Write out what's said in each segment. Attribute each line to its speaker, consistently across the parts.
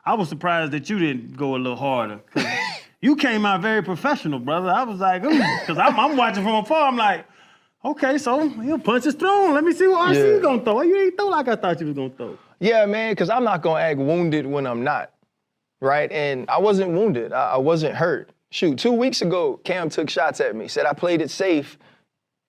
Speaker 1: I was surprised that you didn't go a little harder. You came out very professional, brother. I was like, because I'm watching from afar. I'm like, okay, so he'll punch his throne. Let me see what RC's gonna throw. You ain't throw like I thought you was gonna throw.
Speaker 2: Yeah, man, because I'm not gonna act wounded when I'm not, right? And I wasn't wounded. I wasn't hurt. Shoot, 2 weeks ago, Cam took shots at me, said I played it safe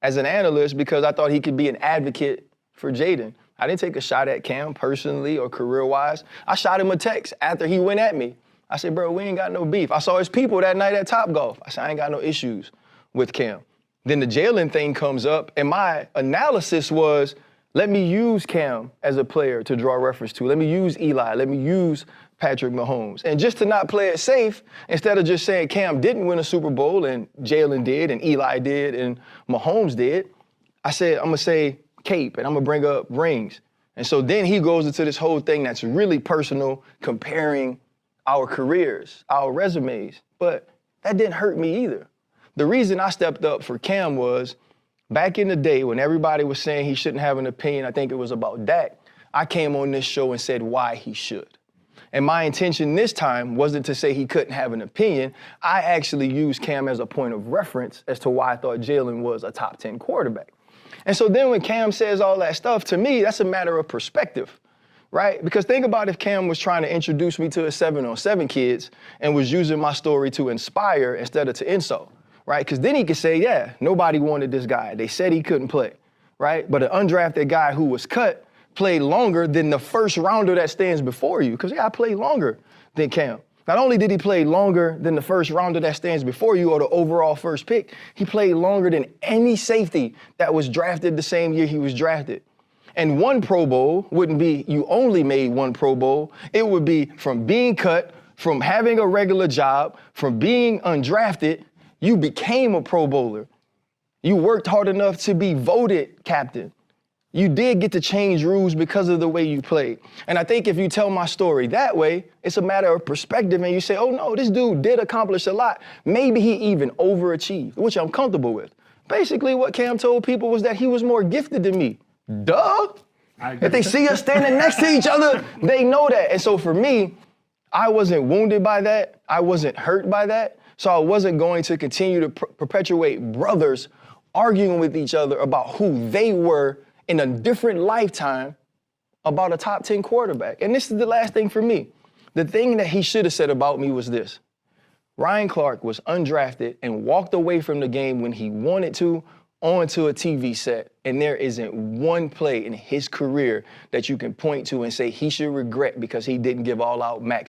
Speaker 2: as an analyst because I thought he could be an advocate for Jaden. I didn't take a shot at Cam personally or career-wise. I shot him a text after he went at me. I said, bro, we ain't got no beef. I saw his people that night at Topgolf. I said, I ain't got no issues with Cam. Then the Jalen thing comes up, and my analysis was, let me use Cam as a player to draw reference to. Let me use Eli. Let me use Patrick Mahomes. And just to not play it safe, instead of just saying Cam didn't win a Super Bowl and Jalen did and Eli did and Mahomes did, I said, I'm going to say cape and I'm going to bring up rings. And so then he goes into this whole thing that's really personal, comparing our careers, our resumes. But that didn't hurt me either. The reason I stepped up for Cam was back in the day when everybody was saying he shouldn't have an opinion, I think it was about Dak, I came on this show and said why he should. And my intention this time wasn't to say he couldn't have an opinion. I actually used Cam as a point of reference as to why I thought Jalen was a top 10 quarterback. And so then when Cam says all that stuff, to me, that's a matter of perspective, right? Because think about if Cam was trying to introduce me to his 7-on-7 kids and was using my story to inspire instead of to insult, right? Because then he could say, yeah, nobody wanted this guy. They said he couldn't play, right? But an undrafted guy who was cut played longer than the first rounder that stands before you, because I played longer than Cam. Not only did he play longer than the first rounder that stands before you or the overall first pick, he played longer than any safety that was drafted the same year he was drafted. And one Pro Bowl wouldn't be you only made one Pro Bowl. It would be from being cut, from having a regular job, from being undrafted, you became a Pro Bowler. You worked hard enough to be voted captain. You did get to change rules because of the way you played. And I think if you tell my story that way, it's a matter of perspective and you say, oh no, this dude did accomplish a lot. Maybe he even overachieved, which I'm comfortable with. Basically what Cam told people was that he was more gifted than me. Duh. If they see us standing next to each other, they know that. And so for me, I wasn't wounded by that. I wasn't hurt by that. So I wasn't going to continue to perpetuate brothers arguing with each other about who they were in a different lifetime about a top 10 quarterback. And this is the last thing for me. The thing that he should have said about me was this. Ryan Clark was undrafted and walked away from the game when he wanted to onto a TV set, and there isn't one play in his career that you can point to and say he should regret because he didn't give all out max